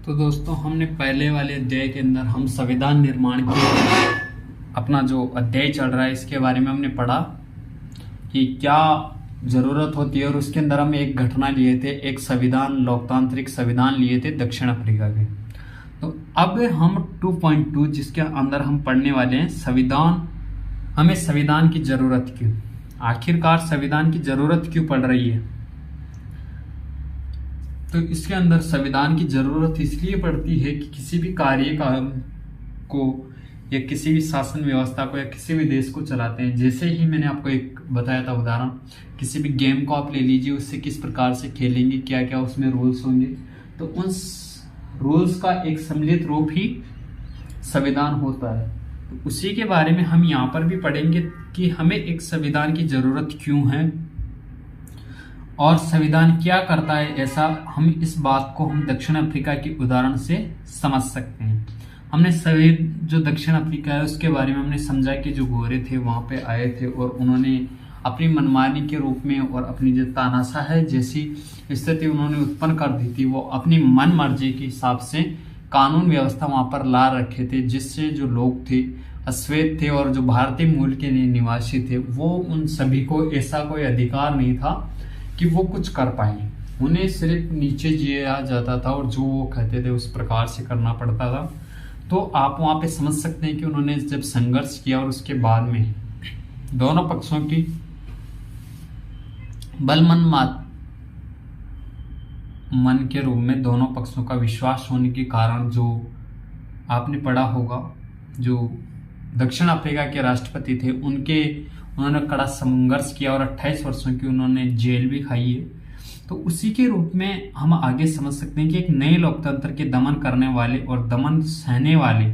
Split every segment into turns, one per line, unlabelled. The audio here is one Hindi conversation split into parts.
तो दोस्तों हमने पहले वाले अध्याय के अंदर हम संविधान निर्माण के अपना जो अध्याय चल रहा है इसके बारे में हमने पढ़ा कि क्या जरूरत होती है, और उसके अंदर हम एक घटना लिए थे, एक संविधान, लोकतांत्रिक संविधान लिए थे दक्षिण अफ्रीका के। तो अब हम 2.2 जिसके अंदर हम पढ़ने वाले हैं संविधान, हमें संविधान की जरूरत क्यों, आखिरकार संविधान की जरूरत क्यों पड़ रही है। तो इसके अंदर संविधान की जरूरत इसलिए पड़ती है कि किसी भी कार्य को या किसी भी शासन व्यवस्था को या किसी भी देश को चलाते हैं, जैसे ही मैंने आपको एक बताया था उदाहरण, किसी भी गेम को आप ले लीजिए, उससे किस प्रकार से खेलेंगे, क्या क्या उसमें रूल्स होंगे, तो उन रूल्स का एक सम्मिलित रूप ही संविधान होता है। तो उसी के बारे में हम यहाँ पर भी पढ़ेंगे कि हमें एक संविधान की जरूरत क्यों है और संविधान क्या करता है। ऐसा हम इस बात को हम दक्षिण अफ्रीका के उदाहरण से समझ सकते हैं। हमने सभी जो दक्षिण अफ्रीका है उसके बारे में हमने समझा कि जो गोरे थे वहां पे आए थे और उन्होंने अपनी मनमानी के रूप में और अपनी जो तानाशाह है जैसी स्थिति उन्होंने उत्पन्न कर दी थी, वो अपनी मन मर्जी के हिसाब से कानून व्यवस्था वहां पर ला रखे थे, जिससे जो लोग थे अश्वेत थे और जो भारतीय मूल के निवासी थे वो उन सभी को ऐसा कोई अधिकार नहीं था कि वो कुछ कर पाए। उन्हें सिर्फ नीचे जिया जाता था और जो वो कहते थे उस प्रकार से करना पड़ता था। तो आप वहां पे समझ सकते हैं कि उन्होंने जब संघर्ष किया और उसके बाद में दोनों पक्षों की मन के रूप में दोनों पक्षों का विश्वास होने के कारण जो आपने पढ़ा होगा, जो दक्षिण अफ्रीका के राष्ट्रपति थे उन्होंने कड़ा संघर्ष किया और 28 वर्षों की उन्होंने जेल भी खाई है। तो उसी के रूप में हम आगे समझ सकते हैं कि एक नए लोकतंत्र के दमन करने वाले और दमन सहने वाले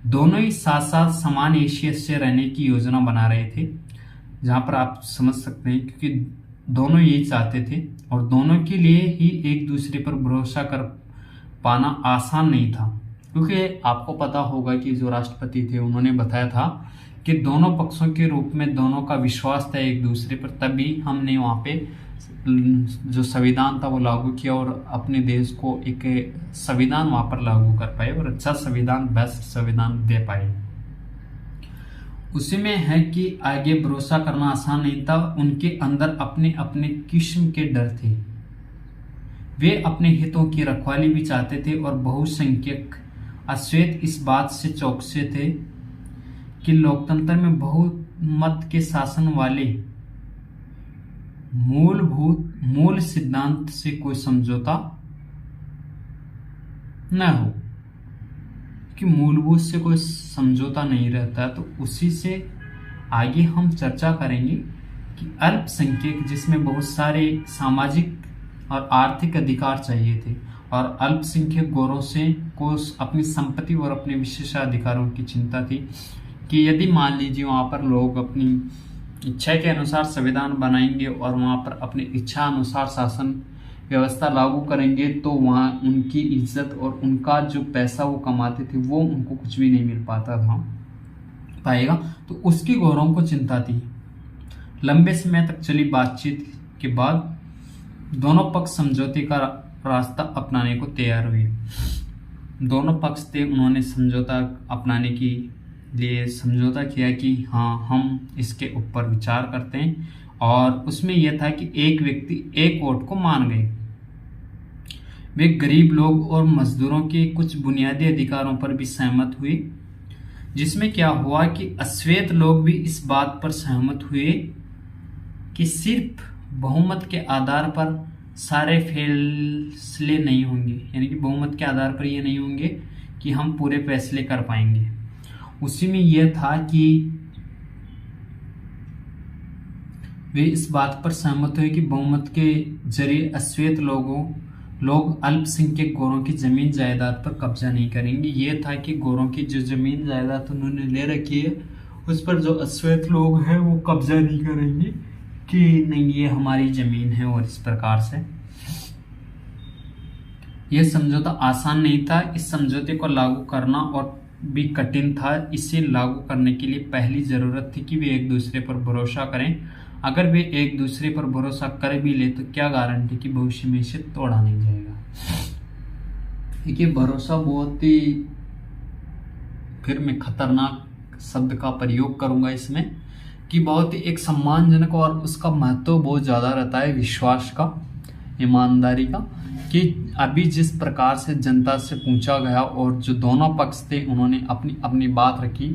दोनों ही साथ साथ समान हैसियत से रहने की योजना बना रहे थे, जहां पर आप समझ सकते हैं क्योंकि दोनों यही चाहते थे और दोनों के लिए ही एक दूसरे पर भरोसा कर पाना आसान नहीं था। क्योंकि आपको पता होगा कि जो राष्ट्रपति थे उन्होंने बताया था कि दोनों पक्षों के रूप में दोनों का विश्वास था एक दूसरे पर, तभी हमने वहां पे जो संविधान था वो लागू किया और अपने देश को एक संविधान वहां पर लागू कर पाए और अच्छा संविधान, बेस्ट संविधान दे पाए। उसी में है कि आगे भरोसा करना आसान नहीं था, उनके अंदर अपने अपने किस्म के डर थे, वे अपने हितों की रखवाली भी चाहते थे और बहुसंख्यक अश्वेत इस बात से चौकसे थे कि लोकतंत्र में बहुमत के शासन वाले मूल सिद्धांत से कोई समझौता न हो, कि मूलभूत से कोई समझौता नहीं रहता। तो उसी से आगे हम चर्चा करेंगे कि अल्पसंख्यक, जिसमें बहुत सारे सामाजिक और आर्थिक अधिकार चाहिए थे, और अल्पसंख्यक गोरों से को अपनी संपत्ति और अपने विशेषाधिकारों की चिंता थी कि यदि मान लीजिए वहां पर लोग अपनी इच्छा के अनुसार संविधान बनाएंगे और वहां पर अपनी इच्छा अनुसार शासन व्यवस्था लागू करेंगे तो वहां उनकी इज्जत और उनका जो पैसा वो कमाते थे वो उनको कुछ भी नहीं मिल पाएगा। तो उसकी गोरों को चिंता थी। लंबे समय तक चली बातचीत के बाद दोनों पक्ष समझौते का रास्ता अपनाने को तैयार हुए। दोनों पक्ष थे, उन्होंने समझौता अपनाने की लिए समझौता किया कि हाँ हम इसके ऊपर विचार करते हैं, और उसमें यह था कि एक व्यक्ति एक वोट को मान गए। वे गरीब लोग और मजदूरों के कुछ बुनियादी अधिकारों पर भी सहमत हुए, जिसमें क्या हुआ कि अश्वेत लोग भी इस बात पर सहमत हुए कि सिर्फ बहुमत के आधार पर सारे फैसले नहीं होंगे, यानी कि बहुमत के आधार पर ये नहीं होंगे कि हम पूरे फैसले कर पाएंगे। उसी में यह था कि वे इस बात पर सहमत हुए कि बहुमत के जरिए अश्वेत लोग अल्पसंख्यक गोरों की जमीन जायदाद पर कब्जा नहीं करेंगे। यह था कि गोरों की जो जमीन जायदाद उन्होंने ले रखी है उस पर जो अश्वेत लोग हैं वो कब्जा नहीं करेंगे कि नहीं ये हमारी जमीन है। और इस प्रकार से यह समझौता आसान नहीं था। इस समझौते को लागू करना और भी कठिन था। इसे लागू करने के लिए पहली जरूरत थी कि वे एक दूसरे पर भरोसा करें। अगर वे एक दूसरे पर भरोसा कर भी ले तो क्या गारंटी कि भविष्य में इसे तोड़ा नहीं जाएगा। देखिए, भरोसा बहुत ही, फिर मैं खतरनाक शब्द का प्रयोग करूंगा इसमें, कि बहुत ही एक सम्मानजनक और उसका महत्व बहुत ज़्यादा रहता है विश्वास का, ईमानदारी का। कि अभी जिस प्रकार से जनता से पूछा गया और जो दोनों पक्ष थे उन्होंने अपनी अपनी बात रखी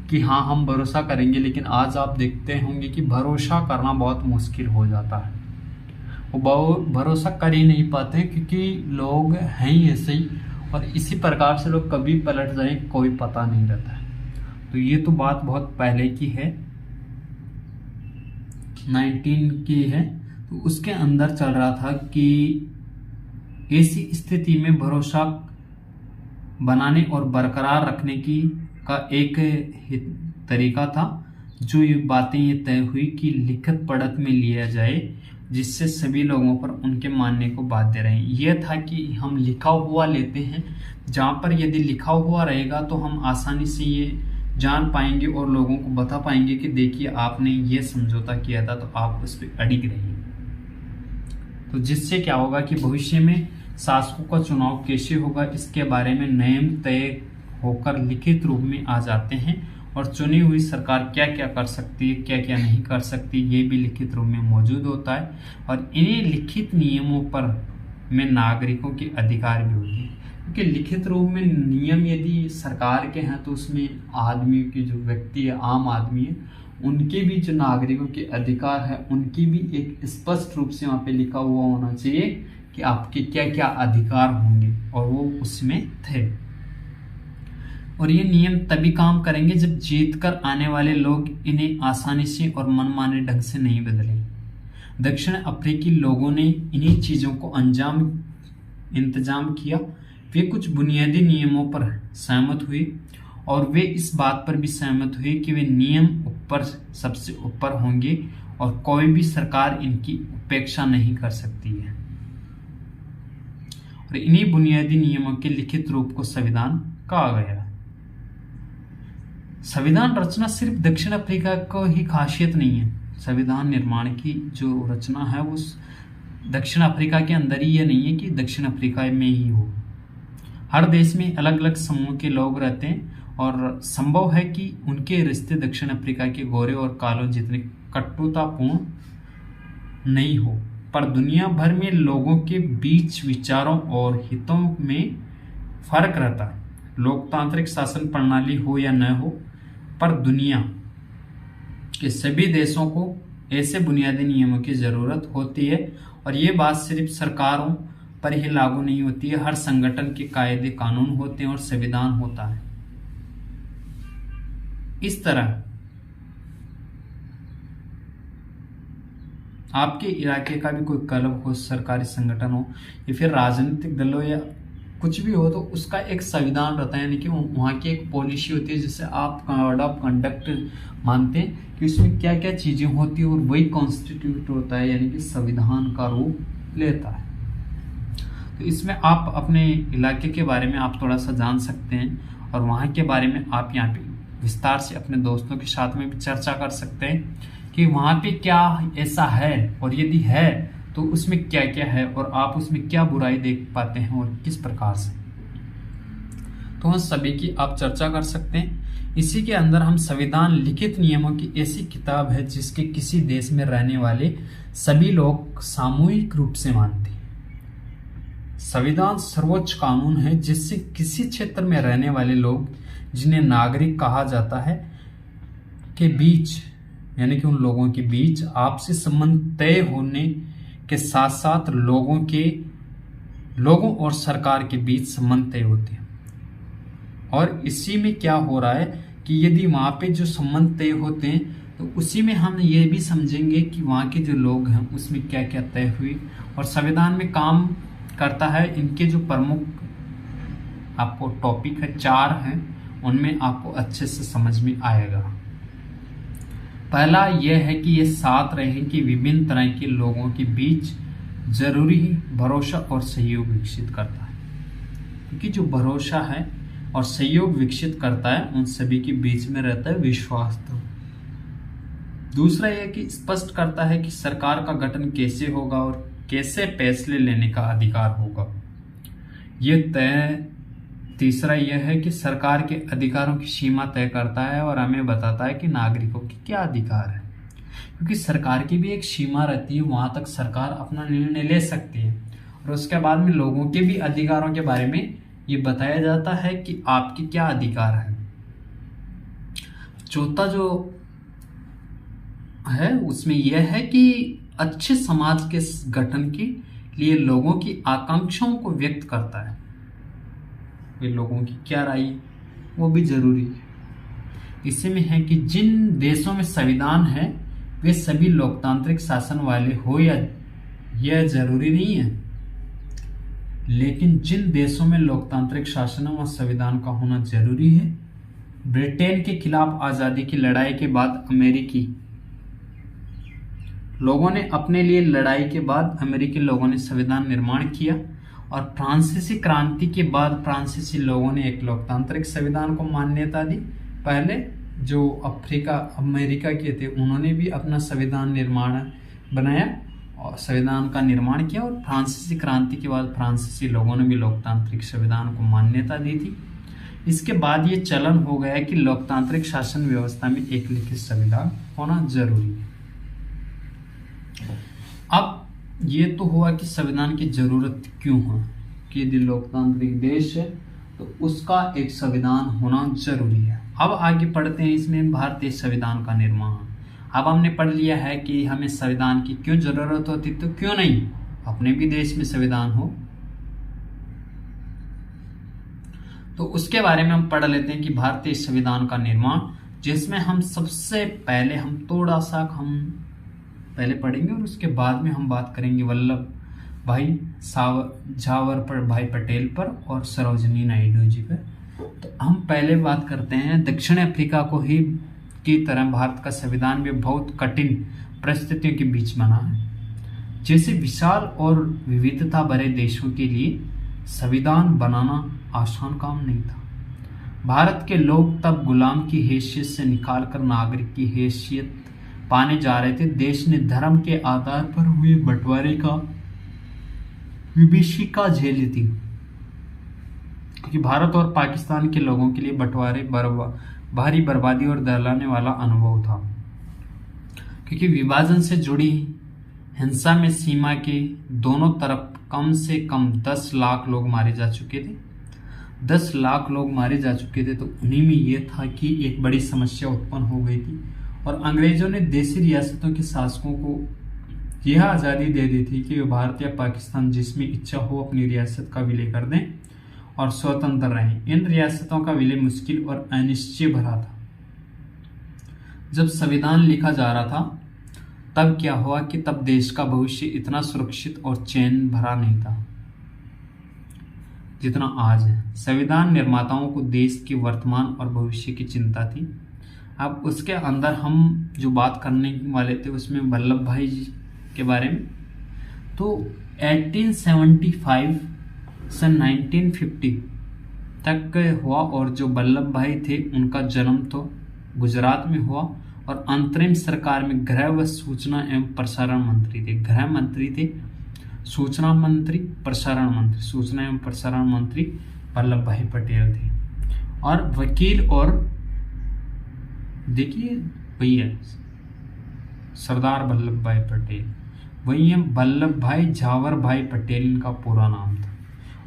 कि हाँ हम भरोसा करेंगे, लेकिन आज आप देखते होंगे कि भरोसा करना बहुत मुश्किल हो जाता है। वो भरोसा कर ही नहीं पाते क्योंकि लोग हैं ही ऐसे ही, और इसी प्रकार से लोग कभी पलट जाए कोई पता नहीं रहता है। तो ये तो बात बहुत पहले की है, 19 की है। तो उसके अंदर चल रहा था कि ऐसी स्थिति में भरोसा बनाने और बरकरार रखने की का एक तरीका था, जो ये बातें ये तय हुई कि लिखित पढ़त में लिया जाए, जिससे सभी लोगों पर उनके मानने को बाध्य रहे। यह था कि हम लिखा हुआ लेते हैं, जहाँ पर यदि लिखा हुआ रहेगा तो हम आसानी से ये जान पाएंगे और लोगों को बता पाएंगे कि देखिए आपने ये समझौता किया था, तो आप उस पर अड़िग रहिए। तो जिससे क्या होगा कि भविष्य में शासकों का चुनाव कैसे होगा इसके बारे में नियम तय होकर लिखित रूप में आ जाते हैं, और चुनी हुई सरकार क्या क्या कर सकती है, क्या क्या नहीं कर सकती, ये भी लिखित रूप में मौजूद होता है। और इन्हीं लिखित नियमों पर में नागरिकों के अधिकार भी होते हैं, क्योंकि लिखित रूप में नियम यदि सरकार के हैं तो उसमें आदमी की जो व्यक्ति है, आम आदमी है, उनके भी जो नागरिकों के अधिकार है उनकी भी एक स्पष्ट रूप से वहाँ पे लिखा हुआ होना चाहिए कि आपके क्या क्या अधिकार होंगे, और वो उसमें थे। और ये नियम तभी काम करेंगे जब जीत कर आने वाले लोग इन्हें आसानी से और मनमाने ढंग से नहीं बदलें। दक्षिण अफ्रीकी लोगों ने इन्हीं चीजों को इंतजाम किया। वे कुछ बुनियादी नियमों पर सहमत हुए, और वे इस बात पर भी सहमत हुए कि वे नियम ऊपर सबसे ऊपर होंगे और कोई भी सरकार इनकी उपेक्षा नहीं कर सकती है। और इन्हीं बुनियादी नियमों के लिखित रूप को संविधान कहा गया। संविधान रचना सिर्फ दक्षिण अफ्रीका को ही खासियत नहीं है। संविधान निर्माण की जो रचना है वो दक्षिण अफ्रीका के अंदर ही, ये नहीं है कि दक्षिण अफ्रीका में ही हो। हर देश में अलग अलग समूह के लोग रहते हैं, और संभव है कि उनके रिश्ते दक्षिण अफ्रीका के गोरे और कालों जितने कटुतापूर्ण नहीं हो, पर दुनिया भर में लोगों के बीच विचारों और हितों में फर्क रहता है। लोकतांत्रिक शासन प्रणाली हो या न हो, पर दुनिया के सभी देशों को ऐसे बुनियादी नियमों की जरूरत होती है। और ये बात सिर्फ सरकारों पर ही लागू नहीं होती है, हर संगठन के कायदे कानून होते हैं और संविधान होता है। इस तरह आपके इलाके का भी कोई क्लब हो, सरकारी संगठन हो, या फिर राजनीतिक दल हो, या कुछ भी हो, तो उसका एक संविधान रहता है, यानी कि वहाँ की एक पॉलिसी होती है जिसे आप कोड ऑफ कंडक्ट मानते हैं कि उसमें क्या क्या चीजें होती है, और वही कॉन्स्टिट्यूट होता है, यानी कि संविधान का रूप लेता है। तो इसमें आप अपने इलाके के बारे में आप थोड़ा सा जान सकते हैं, और वहाँ के बारे में आप यहाँ पे विस्तार से अपने दोस्तों के साथ में भी चर्चा कर सकते हैं कि वहाँ पे क्या ऐसा है, और यदि है तो उसमें क्या क्या है, और आप उसमें क्या बुराई देख पाते हैं और किस प्रकार से। तो उन सभी की आप चर्चा कर सकते हैं। इसी के अंदर हम संविधान लिखित नियमों की ऐसी किताब है जिसके किसी देश में रहने वाले सभी लोग सामूहिक रूप से मानते हैं। संविधान सर्वोच्च कानून है जिससे किसी क्षेत्र में रहने वाले लोग, जिन्हें नागरिक कहा जाता है, के बीच, यानी कि उन लोगों के बीच आपसी संबंध तय होने के साथ साथ लोगों और सरकार के बीच संबंध तय होते हैं। और इसी में क्या हो रहा है कि यदि वहां पे जो संबंध तय होते हैं, तो उसी में हम ये भी समझेंगे कि वहां के जो लोग हैं उसमें क्या क्या तय हुई, और संविधान में काम करता है। इनके जो प्रमुख आपको टॉपिक है, 4 हैं, उनमें आपको अच्छे से समझ में आएगा। पहला यह है कि ये 7 रहे कि विभिन्न तरह के लोगों के बीच जरूरी भरोसा और सहयोग विकसित करता है, क्योंकि जो भरोसा है और सहयोग विकसित करता है उन सभी के बीच में रहता है विश्वास। तो दूसरा यह कि स्पष्ट करता है कि सरकार का गठन कैसे होगा और कैसे फैसले लेने का अधिकार होगा। ये तय तीसरा यह है कि सरकार के अधिकारों की सीमा तय करता है और हमें बताता है कि नागरिकों के क्या अधिकार है, क्योंकि सरकार की भी एक सीमा रहती है, वहां तक सरकार अपना निर्णय ले सकती है। और उसके बाद में लोगों के भी अधिकारों के बारे में ये बताया जाता है कि आपके क्या अधिकार है। चौथा जो है उसमें यह है कि अच्छे समाज के गठन के लिए लोगों की आकांक्षाओं को व्यक्त करता है। वे लोगों की क्या राय है वो भी जरूरी है। इसमें है कि जिन देशों में संविधान है वे सभी लोकतांत्रिक शासन वाले हो या यह जरूरी नहीं है, लेकिन जिन देशों में लोकतांत्रिक शासन व संविधान का होना जरूरी है। ब्रिटेन के खिलाफ आजादी की लड़ाई के बाद अमेरिकी लोगों ने अपने लिए लड़ाई के बाद अमेरिकी लोगों ने संविधान निर्माण किया और फ्रांसीसी क्रांति के बाद फ्रांसीसी लोगों ने एक लोकतांत्रिक संविधान को मान्यता दी। पहले जो अमेरिका के थे उन्होंने भी अपना संविधान निर्माण बनाया और संविधान का निर्माण किया, और फ्रांसीसी क्रांति के बाद फ्रांसीसी लोगों ने भी लोकतांत्रिक संविधान को मान्यता दी थी। इसके बाद ये चलन हो गया कि लोकतांत्रिक शासन व्यवस्था में एक लिखित संविधान होना जरूरी है। अब ये तो हुआ कि संविधान की जरूरत क्यों है, कि यदि लोकतांत्रिक देश है तो उसका एक संविधान होना जरूरी है। अब आगे पढ़ते हैं इसमें भारतीय संविधान का निर्माण। अब हमने पढ़ लिया है कि हमें संविधान की क्यों जरूरत होती, तो क्यों नहीं अपने भी देश में संविधान हो। तो उसके बारे में हम पढ़ लेते हैं कि भारतीय संविधान का निर्माण, जिसमें हम सबसे पहले हम थोड़ा सा पहले पढ़ेंगे और उसके बाद में हम बात करेंगे वल्लभ भाई झावर भाई पटेल पर और सरोजिनी नायडू जी पर। तो हम पहले बात करते हैं दक्षिण अफ्रीका को ही की तरह भारत का संविधान भी बहुत कठिन परिस्थितियों के बीच बना है। जैसे विशाल और विविधता भरे देशों के लिए संविधान बनाना आसान काम नहीं था। भारत के लोग तब गुलाम की हैसियत से निकालकर नागरिक की हैसियत पाने जा रहे थे। देश ने धर्म के आधार पर हुए बंटवारे का विभीषिका झेली थी, क्योंकि भारत और पाकिस्तान के लोगों के लिए बंटवारे भारी बर्बादी और दहलाने वाला अनुभव था, क्योंकि विभाजन से जुड़ी हिंसा में सीमा के दोनों तरफ कम से कम 10 लाख लोग मारे जा चुके थे। 10 लाख लोग मारे जा चुके थे, तो उन्हीं में यह था कि एक बड़ी समस्या उत्पन्न हो गई थी और अंग्रेजों ने देशी रियासतों के शासकों को यह आज़ादी दे दी थी कि वे भारत या पाकिस्तान जिसमें इच्छा हो अपनी रियासत का विलय कर दें और स्वतंत्र रहें। इन रियासतों का विलय मुश्किल और अनिश्चय भरा था। जब संविधान लिखा जा रहा था तब क्या हुआ कि तब देश का भविष्य इतना सुरक्षित और चैन भरा नहीं था जितना आज है। संविधान निर्माताओं को देश के वर्तमान और भविष्य की चिंता थी। अब उसके अंदर हम जो बात करने वाले थे उसमें वल्लभ भाई जी के बारे में। तो 1875 से 1950 तक हुआ, और जो वल्लभ भाई थे उनका जन्म तो गुजरात में हुआ, और अंतरिम सरकार में गृह व सूचना एवं प्रसारण मंत्री थे। गृह मंत्री थे, सूचना मंत्री, प्रसारण मंत्री, सूचना एवं प्रसारण मंत्री वल्लभ भाई पटेल थे। और वकील और देखिए भैया सरदार वल्लभ भाई पटेल, वही है वल्लभ भाई झावर भाई पटेल इनका पूरा नाम था।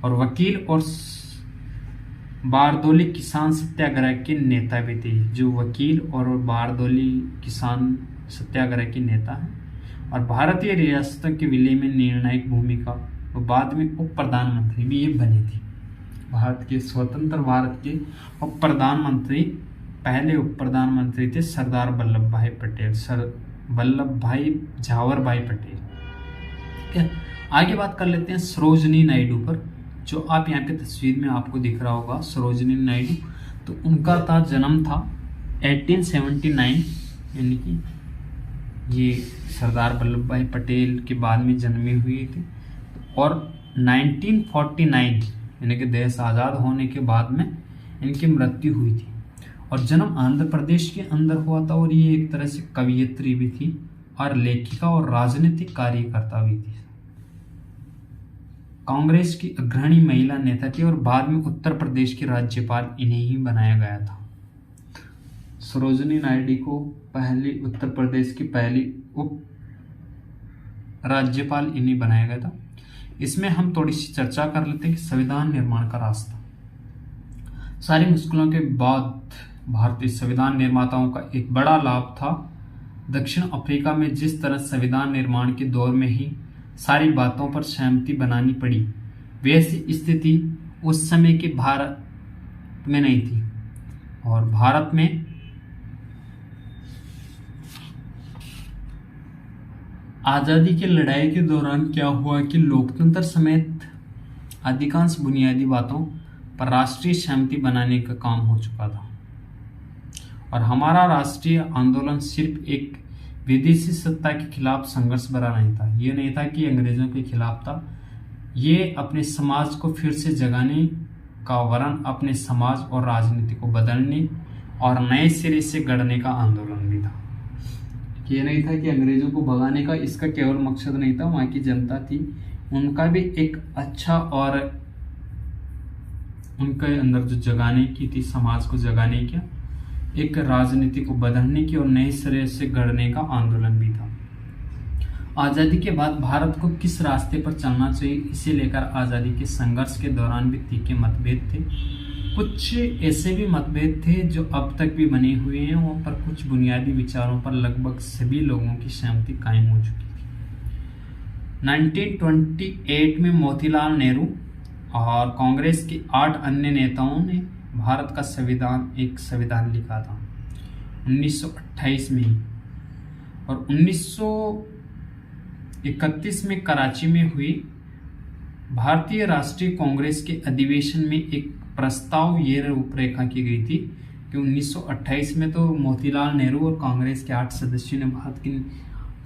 और वकील और बारदोली किसान सत्याग्रह के नेता भी थे। जो वकील और बारदोली किसान सत्याग्रह के नेता हैं और भारतीय रियासतों के विलय में निर्णायक भूमिका, और बाद में उप प्रधानमंत्री भी ये बने थे। भारत के स्वतंत्र भारत के उप प्रधानमंत्री, पहले उप प्रधानमंत्री थे सरदार वल्लभ भाई पटेल, सर वल्लभ भाई झावर भाई पटेल। ठीक है, आगे बात कर लेते हैं सरोजिनी नायडू पर, जो आप यहाँ पे तस्वीर में आपको दिख रहा होगा सरोजिनी नायडू। तो उनका था जन्म था 1879, यानी कि ये सरदार वल्लभ भाई पटेल के बाद में जन्मे हुए थे, और 1949 यानी कि देश आज़ाद होने के बाद में इनकी मृत्यु हुई थी। और जन्म आंध्र प्रदेश के अंदर हुआ था, और ये एक तरह से कवियत्री भी थी और लेखिका और राजनीतिक कार्यकर्ता भी थी। कांग्रेस की अग्रणी महिला नेता थी और बाद में उत्तर प्रदेश की राज्यपाल इन्हें ही बनाया गया था। सरोजिनी नायडू को पहली उत्तर प्रदेश की पहली उप राज्यपाल इन्हें बनाया गया था। इसमें हम थोड़ी सी चर्चा कर लेते हैं कि संविधान निर्माण का रास्ता। सारी मुश्किलों के बाद भारतीय संविधान निर्माताओं का एक बड़ा लाभ था। दक्षिण अफ्रीका में जिस तरह संविधान निर्माण के दौर में ही सारी बातों पर सहमति बनानी पड़ी, वैसी स्थिति उस समय के भारत में नहीं थी। और भारत में आजादी की लड़ाई के दौरान क्या हुआ कि लोकतंत्र समेत अधिकांश बुनियादी बातों पर राष्ट्रीय सहमति बनाने का काम हो चुका था और हमारा राष्ट्रीय आंदोलन सिर्फ एक विदेशी सत्ता के खिलाफ संघर्ष भरा नहीं था। ये नहीं था कि अंग्रेजों के खिलाफ था, ये अपने समाज को फिर से जगाने का वरन अपने समाज और राजनीति को बदलने और नए सिरे से गढ़ने का आंदोलन भी था। ये नहीं था कि अंग्रेजों को भगाने का इसका केवल मकसद नहीं था। वहाँ की जनता थी, उनका भी एक अच्छा और उनके अंदर जो जगाने की थी, समाज को जगाने की, एक राजनीति को बदलने की और नए सिरे से गढ़ने का आंदोलन भी था। आज़ादी के बाद भारत को किस रास्ते पर चलना चाहिए, इसे लेकर आज़ादी के संघर्ष के दौरान भी तीखे मतभेद थे। कुछ ऐसे भी मतभेद थे जो अब तक भी बने हुए हैं और पर कुछ बुनियादी विचारों पर लगभग सभी लोगों की सहमति कायम हो चुकी थी। 1928 में मोतीलाल नेहरू और कांग्रेस के 8 अन्य नेताओं ने भारत का एक संविधान लिखा था 1928 में, और 1931 में कराची में हुई भारतीय राष्ट्रीय कांग्रेस के अधिवेशन में एक प्रस्ताव ये रूपरेखा की गई थी कि 1928 में तो मोतीलाल नेहरू और कांग्रेस के 8 सदस्यों ने भारत की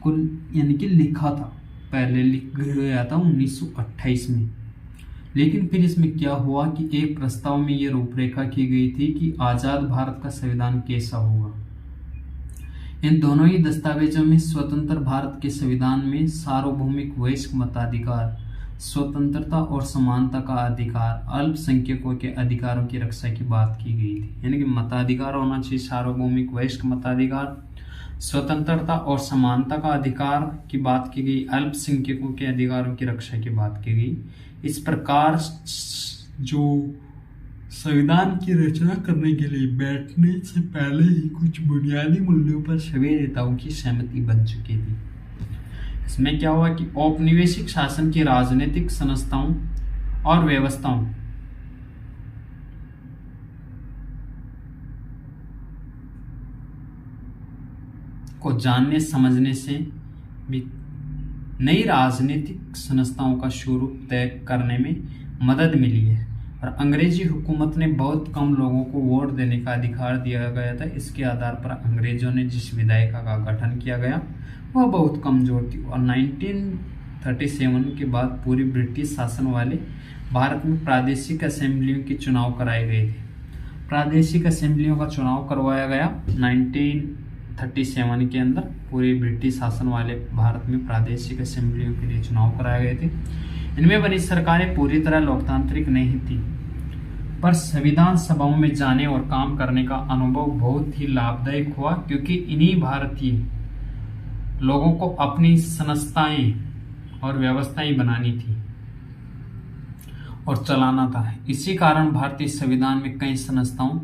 कुल यानी कि लिखा था, पहले लिख गया था 1928 में। लेकिन फिर इसमें क्या हुआ कि एक प्रस्ताव में ये रूपरेखा की गई थी कि आजाद भारत का संविधान कैसा होगा। इन दोनों ही दस्तावेजों में स्वतंत्र भारत के संविधान में सार्वभौमिक वयस्क मताधिकार, स्वतंत्रता और समानता का अधिकार, अल्पसंख्यकों के अधिकारों की रक्षा की बात की गई थी। यानी कि मताधिकार होना चाहिए, सार्वभौमिक वयस्क मताधिकार, स्वतंत्रता और समानता का अधिकार की बात की गई, अल्पसंख्यकों के अधिकारों की रक्षा की बात की गई। इस प्रकार जो संविधान की रचना करने के लिए बैठने से पहले ही कुछ बुनियादी मूल्यों पर सभी नेताओं की सहमति बन चुकी थी। इसमें क्या हुआ कि औपनिवेशिक शासन की राजनीतिक संस्थाओं और व्यवस्थाओं को जानने समझने से भी नई राजनीतिक संस्थाओं का स्वरूप तय करने में मदद मिली है। और अंग्रेजी हुकूमत ने बहुत कम लोगों को वोट देने का अधिकार दिया गया था। इसके आधार पर अंग्रेजों ने जिस विधायिका का गठन किया गया वह बहुत कमजोर थी। और 1937 के बाद पूरी ब्रिटिश शासन वाले भारत में प्रादेशिक असेंबलियों के चुनाव कराए गए थे। प्रादेशिक असेंबलियों का चुनाव करवाया गया 1937 के अंदर। पूरे ब्रिटिश शासन वाले भारत में प्रादेशिक असेंबलियों के लिए चुनाव कराए गए थे। इनमें बनी सरकारें पूरी तरह लोकतांत्रिक नहीं थी, पर संविधान सभाओं में जाने और काम करने का अनुभव बहुत ही लाभदायक हुआ, क्योंकि इन्हीं भारतीय लोगों को अपनी संस्थाएं और व्यवस्थाएं बनानी थी और चलाना था। इसी कारण भारतीय संविधान में कई संस्थाओं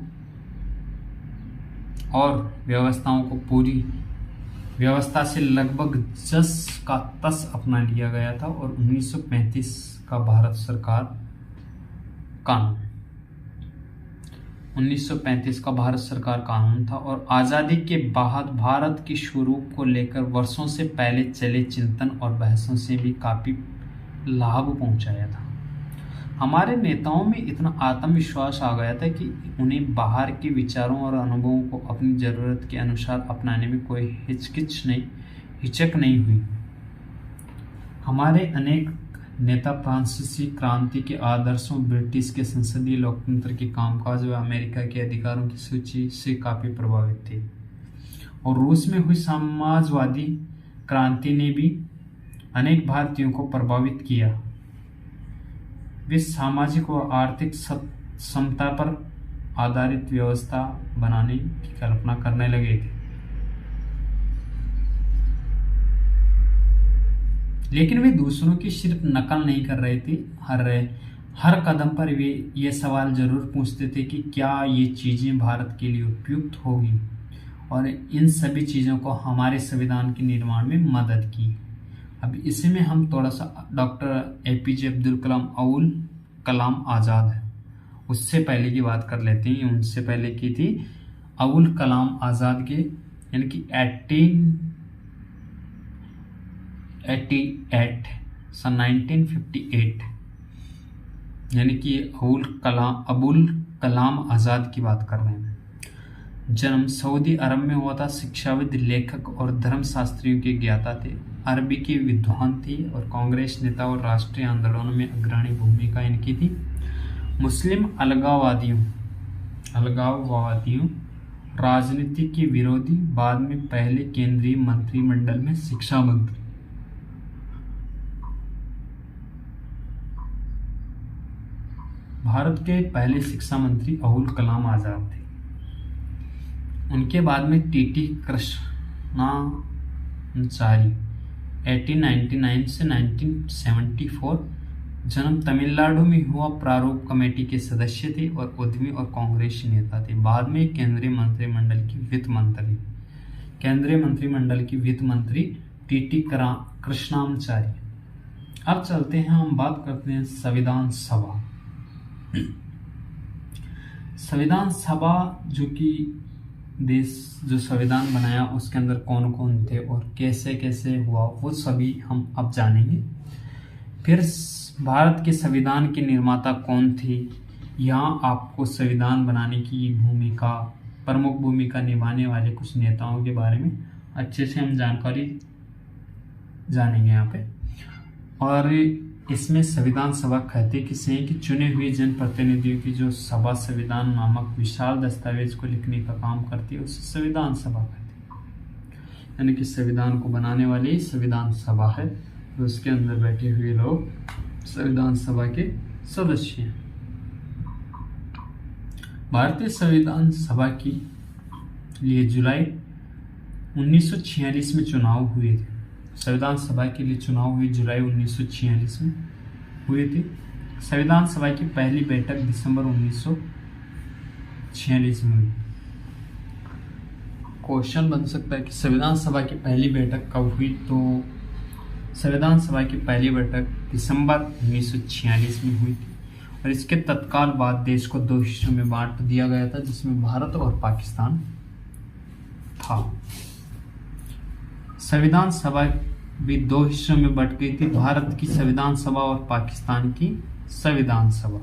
और व्यवस्थाओं को पूरी व्यवस्था से लगभग जस का तस अपना लिया गया था। और 1935 का भारत सरकार कानून 1935 का भारत सरकार कानून था और आज़ादी के बाद भारत के स्वरूप को लेकर वर्षों से पहले चले चिंतन और बहसों से भी काफी लाभ पहुंचाया था। हमारे नेताओं में इतना आत्मविश्वास आ गया था कि उन्हें बाहर के विचारों और अनुभवों को अपनी ज़रूरत के अनुसार अपनाने में कोई हिचक नहीं हुई। हमारे अनेक नेता फ्रांसीसी क्रांति के आदर्शों, ब्रिटिश के संसदीय लोकतंत्र के कामकाज व अमेरिका के अधिकारों की सूची से काफ़ी प्रभावित थे। और रूस में हुई समाजवादी क्रांति ने भी अनेक भारतीयों को प्रभावित किया। वे सामाजिक व आर्थिक समता पर आधारित व्यवस्था बनाने की कल्पना करने लगे थे। लेकिन वे दूसरों की सिर्फ नकल नहीं कर रहे थे, हर कदम पर वे ये सवाल जरूर पूछते थे कि क्या ये चीजें भारत के लिए उपयुक्त होगी, और इन सभी चीजों को हमारे संविधान के निर्माण में मदद की। अब इसी में हम थोड़ा सा डॉक्टर एपीजे अब्दुल कलाम आजाद है उससे पहले की बात कर लेते हैं। उनसे पहले की थी अबुल कलाम आजाद के, यानी कि 1888 सन 1958, यानी कि अबुल कलाम आजाद की बात कर रहे हैं। जन्म सऊदी अरब में हुआ था। शिक्षाविद, लेखक और धर्मशास्त्रियों के ज्ञाता थे। अरबी के विद्वान थे और कांग्रेस नेता और राष्ट्रीय आंदोलनों में अग्रणी भूमिका इनकी थी। मुस्लिम अलगाववादियों राजनीति के विरोधी, बाद में पहले केंद्रीय मंत्रिमंडल में शिक्षा मंत्री। भारत के पहले शिक्षा मंत्री अबुल कलाम आजाद थे। उनके बाद में टीटी कृष्णाचारी 1899 से 1974, जन्म तमिलनाडु में हुआ। प्रारूप कमेटी के सदस्य थे और उद्यमी और कांग्रेसी नेता थे। बाद में केंद्रीय मंत्रिमंडल की वित्त मंत्री टीटी कृष्णाचारी। अब चलते हैं, हम बात करते हैं संविधान सभा। संविधान सभा जो कि देश जो संविधान बनाया उसके अंदर कौन कौन थे और कैसे कैसे हुआ, वो सभी हम अब जानेंगे। फिर भारत के संविधान के निर्माता कौन थे, यहाँ आपको संविधान बनाने की प्रमुख भूमिका निभाने वाले कुछ नेताओं के बारे में अच्छे से हम जानकारी जानेंगे यहाँ पे। और इसमें संविधान सभा कहते किसे हैं कि चुने हुए जनप्रतिनिधियों की जो सभा संविधान नामक विशाल दस्तावेज को लिखने का काम करती है उसे संविधान सभा कहते हैं। यानी कि संविधान को बनाने वाली संविधान सभा है, तो उसके अंदर बैठे हुए लोग संविधान सभा के सदस्य हैं। भारतीय संविधान सभा के लिए जुलाई 1946 में चुनाव हुए थे। संविधान सभा के लिए चुनाव हुए जुलाई 1946 में हुए थे। संविधान सभा की पहली बैठक दिसंबर 1946 में हुई। क्वेश्चन बन सकता है कि संविधान सभा की पहली बैठक कब हुई, तो संविधान सभा की पहली बैठक दिसंबर 1946 में हुई थी और इसके तत्काल बाद देश को दो हिस्सों में बांट दिया गया था, जिसमें भारत और पाकिस्तान था। संविधान सभा भी दो हिस्सों में बट गई थी, भारत की संविधान सभा और पाकिस्तान की संविधान सभा।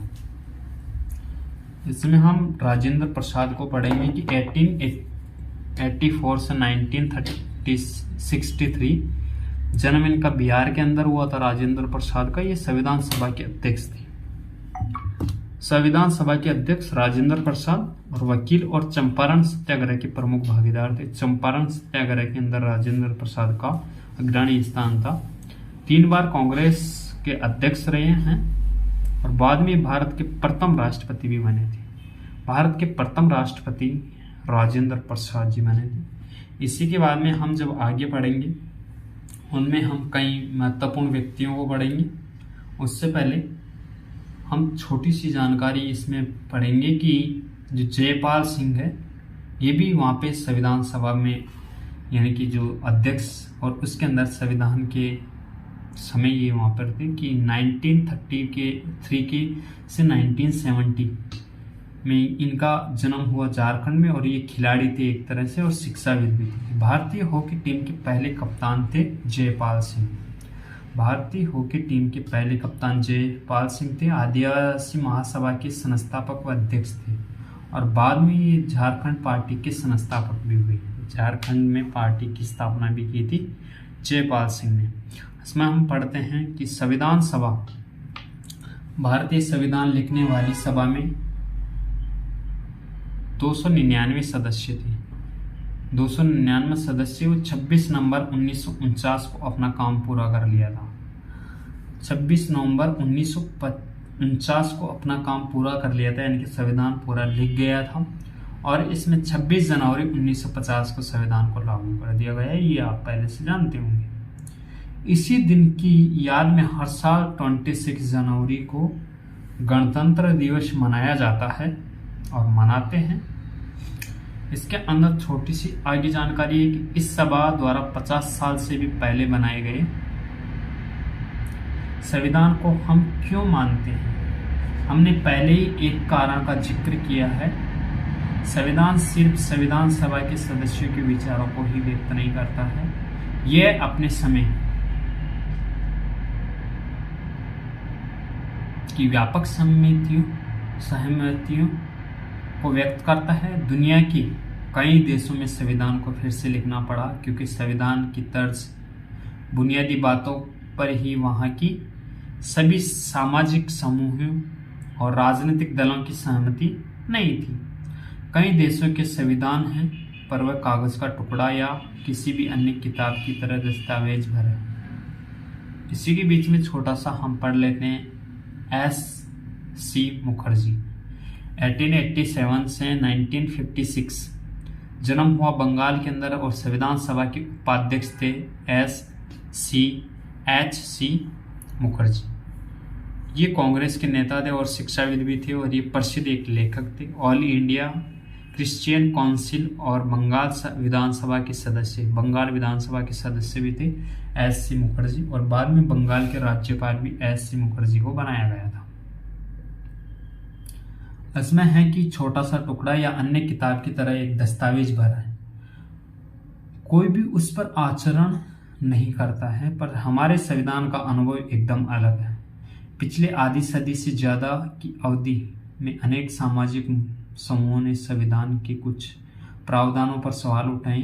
इसमें हम राजेंद्र प्रसाद को पढ़ेंगे कि 1884 से 1963 जन्म इनका बिहार के अंदर हुआ था। राजेंद्र प्रसाद का, ये संविधान सभा के अध्यक्ष थे। संविधान सभा के अध्यक्ष राजेंद्र प्रसाद और वकील और चंपारण सत्याग्रह के प्रमुख भागीदार थे। चंपारण सत्याग्रह के अंदर राजेंद्र प्रसाद का अग्रणी स्थान था। 3 बार कांग्रेस के अध्यक्ष रहे हैं और बाद में भारत के प्रथम राष्ट्रपति भी बने थे। भारत के प्रथम राष्ट्रपति राजेंद्र प्रसाद जी बने थे। इसी के बाद में हम जब आगे पढ़ेंगे उनमें हम कई महत्वपूर्ण व्यक्तियों को पढ़ेंगे। उससे पहले हम छोटी सी जानकारी इसमें पढ़ेंगे कि जो जयपाल सिंह है ये भी वहाँ पे संविधान सभा में, यानी कि जो अध्यक्ष और उसके अंदर संविधान के समय ये वहाँ पर थे कि 1933 से 1970 में इनका जन्म हुआ झारखंड में और ये खिलाड़ी थे एक तरह से और शिक्षाविद भी थे। भारतीय हॉकी टीम के पहले कप्तान थे जयपाल सिंह। भारतीय हॉकी टीम के पहले कप्तान जयपाल सिंह थे। आदिवासी महासभा के संस्थापक व अध्यक्ष थे और बाद में ये झारखंड पार्टी के संस्थापक भी हुए। झारखंड में पार्टी की स्थापना भी की थी जयपाल सिंह ने। इसमें हम पढ़ते हैं कि संविधान सभा भारतीय संविधान लिखने वाली सभा में 299 सदस्य थे। 299 सदस्य 26 नवंबर 1949 को अपना काम पूरा कर लिया था। 26 नवंबर 1949 को अपना काम पूरा कर लिया था, यानी कि संविधान पूरा लिख गया था। और इसमें 26 जनवरी 1950 को संविधान को लागू कर दिया गया है, ये आप पहले से जानते होंगे। इसी दिन की याद में हर साल 26 जनवरी को गणतंत्र दिवस मनाया जाता है और मनाते हैं। इसके अंदर छोटी सी आगे जानकारी है कि इस सभा द्वारा 50 साल से भी पहले बनाए गए संविधान को हम क्यों मानते हैं। हमने पहले ही एक कारण का जिक्र किया है, संविधान सिर्फ संविधान सभा के सदस्यों के विचारों को ही व्यक्त नहीं करता है, यह अपने समय की व्यापक सहमतियों को व्यक्त करता है। दुनिया के कई देशों में संविधान को फिर से लिखना पड़ा, क्योंकि संविधान की तर्ज बुनियादी बातों पर ही वहां की सभी सामाजिक समूहों और राजनीतिक दलों की सहमति नहीं थी। कई देशों के संविधान हैं, पर वह कागज का टुकड़ा या किसी भी अन्य किताब की तरह दस्तावेज भरे। इसी के बीच में छोटा सा हम पढ़ लेते हैं। S.C. मुखर्जी 1887 से 1956 जन्म हुआ बंगाल के अंदर और संविधान सभा के उपाध्यक्ष थे S.C. मुखर्जी। ये कांग्रेस के नेता थे और शिक्षाविद भी थे, और ये प्रसिद्ध एक लेखक थे। ऑल इंडिया क्रिश्चियन काउंसिल और बंगाल विधानसभा के सदस्य भी थे S.C. मुखर्जी, और बाद में बंगाल के राज्यपाल भी S.C. मुखर्जी को बनाया गया था। इसमें है कि छोटा सा टुकड़ा या अन्य किताब की तरह एक दस्तावेज भरा है, कोई भी उस पर आचरण नहीं करता है, पर हमारे संविधान का अनुभव एकदम अलग है। पिछले आधी सदी से ज्यादा की अवधि में अनेक सामाजिक समूहों ने संविधान के कुछ प्रावधानों पर सवाल उठाए,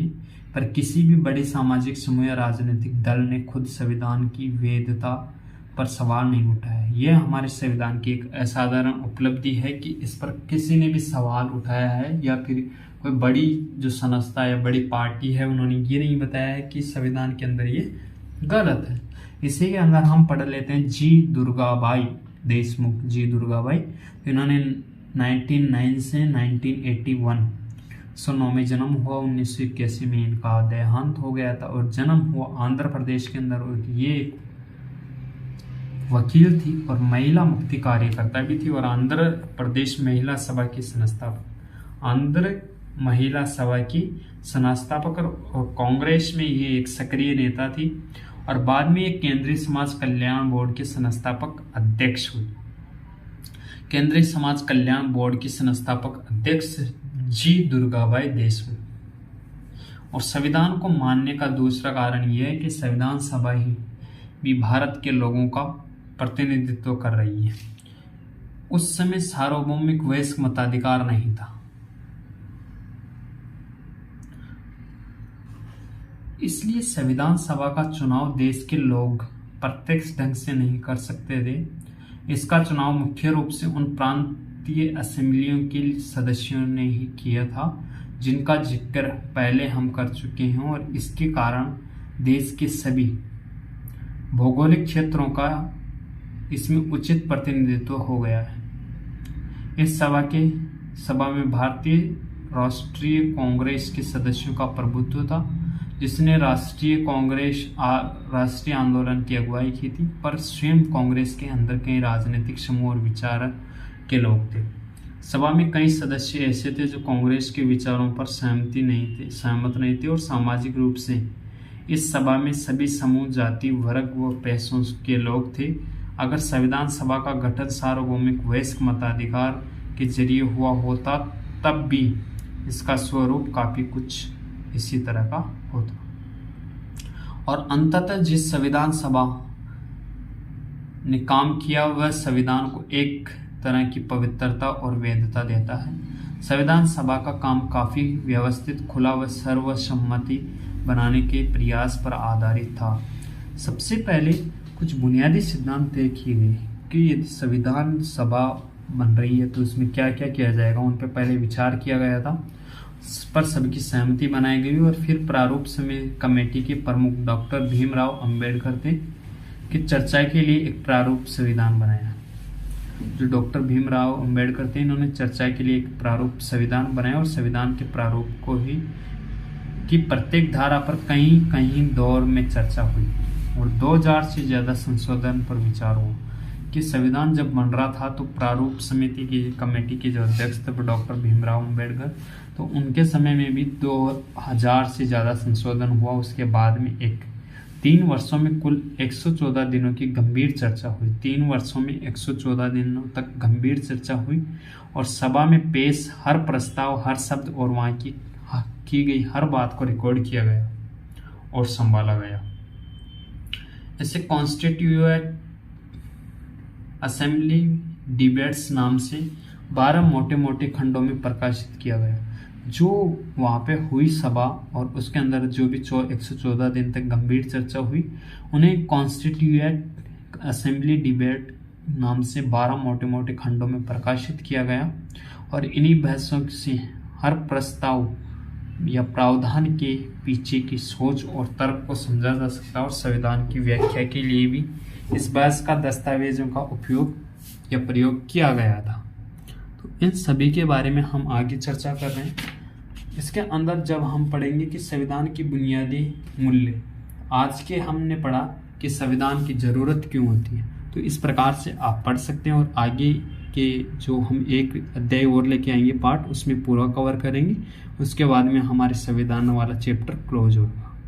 पर किसी भी बड़े सामाजिक समूह या राजनीतिक दल ने खुद संविधान की वैधता पर सवाल नहीं उठाया। यह हमारे संविधान की एक असाधारण उपलब्धि है कि इस पर किसी ने भी सवाल उठाया है, या फिर कोई बड़ी जो संस्था या बड़ी पार्टी है उन्होंने ये नहीं बताया है कि संविधान के अंदर ये गलत है। इसी के अंदर हम पढ़ लेते हैं जी दुर्गाबाई देशमुख। जी दुर्गाबाई, इन्होंने 1909 से 1981 109 में जन्म हुआ। 1981 में इनका देहांत हो गया था, और जन्म हुआ आंध्र प्रदेश के अंदर, और ये एक वकील थी और महिला मुक्ति कार्यकर्ता भी थी, और आंध्र प्रदेश महिला सभा की संस्थापक और कांग्रेस में ये एक सक्रिय नेता थी, और बाद में एक केंद्रीय समाज कल्याण बोर्ड के संस्थापक अध्यक्ष हुई। केंद्रीय समाज कल्याण बोर्ड की संस्थापक अध्यक्ष जी दुर्गाबाई देशमुख। और संविधान को मानने का दूसरा कारण यह है कि संविधान सभा ही भी भारत के लोगों का प्रतिनिधित्व कर रही है। उस समय सार्वभौमिक वयस्क मताधिकार नहीं था, इसलिए संविधान सभा का चुनाव देश के लोग प्रत्यक्ष ढंग से नहीं कर सकते थे। इसका चुनाव मुख्य रूप से उन प्रांतीय असेंबलियों के सदस्यों ने ही किया था जिनका जिक्र पहले हम कर चुके हैं, और इसके कारण देश के सभी भौगोलिक क्षेत्रों का इसमें उचित प्रतिनिधित्व हो गया है। इस सभा में भारतीय राष्ट्रीय कांग्रेस के सदस्यों का प्रभुत्व था, जिसने राष्ट्रीय आंदोलन की अगुवाई की थी, पर स्वयं कांग्रेस के अंदर कई राजनीतिक समूह और विचार के लोग थे। सभा में कई सदस्य ऐसे थे जो कांग्रेस के विचारों पर सहमत नहीं थे, और सामाजिक रूप से इस सभा में सभी समूह, जाति, वर्ग व पैसों के लोग थे। अगर संविधान सभा का गठन सार्वभौमिक वयस्क मताधिकार के जरिए हुआ होता, तब भी इसका स्वरूप काफी कुछ इसी तरह का होता। और अंततः जिस संविधान सभा ने काम किया वह संविधान को एक तरह की पवित्रता और वैधता देता है। संविधान सभा का काम काफी व्यवस्थित, खुला व सर्वसम्मति बनाने के प्रयास पर आधारित था। सबसे पहले कुछ बुनियादी सिद्धांत तय किए गए कि यदि संविधान सभा बन रही है तो उसमें क्या क्या किया जाएगा, उन पर पहले विचार किया गया था, पर सबकी सहमति बनाई गई, और फिर प्रारूप समय कमेटी के प्रमुख डॉक्टर भीमराव अंबेडकर थे कि चर्चा के लिए एक प्रारूप संविधान बनाया। जो डॉक्टर भीमराव अंबेडकर थे, इन्होंने चर्चा के लिए एक प्रारूप संविधान बनाया और संविधान के प्रारूप को ही की प्रत्येक धारा पर कहीं कहीं दौर में चर्चा हुई और 2000 से ज्यादा संशोधन पर विचार हुआ। कि संविधान जब बन रहा था तो प्रारूप समिति की कमेटी के जो अध्यक्ष थे डॉक्टर भीमराव अंबेडकर, तो उनके समय में भी 2000 से ज्यादा संशोधन हुआ। उसके बाद में 3 वर्षों में कुल 114 दिनों की गंभीर चर्चा हुई। 3 वर्षों में 114 दिनों तक गंभीर चर्चा हुई और सभा में पेश हर प्रस्ताव, हर शब्द और वहां की गई हर बात को रिकॉर्ड किया गया और संभाला गया। ऐसे कॉन्स्टिट्यूएंट असेंबली डिबेट्स नाम से 12 मोटे मोटे खंडों में प्रकाशित किया गया। जो वहाँ पे हुई सभा और उसके अंदर जो भी 114 दिन तक गंभीर चर्चा हुई, उन्हें कॉन्स्टिट्यूएंट असेंबली डिबेट नाम से 12 मोटे मोटे खंडों में प्रकाशित किया गया और इन्हीं बहसों से हर प्रस्ताव या प्रावधान के पीछे की सोच और तर्क को समझा जा सकता है और संविधान की व्याख्या के लिए भी इस बहस का दस्तावेजों का उपयोग या प्रयोग किया गया था। तो इन सभी के बारे में हम आगे चर्चा कर रहे हैं। इसके अंदर जब हम पढ़ेंगे कि संविधान की बुनियादी मूल्य, आज के हमने पढ़ा कि संविधान की जरूरत क्यों होती है, तो इस प्रकार से आप पढ़ सकते हैं और आगे के जो हम एक अध्याय और लेके आएंगे पार्ट, उसमें पूरा कवर करेंगे। उसके बाद में हमारे संविधान वाला चैप्टर क्लोज होगा।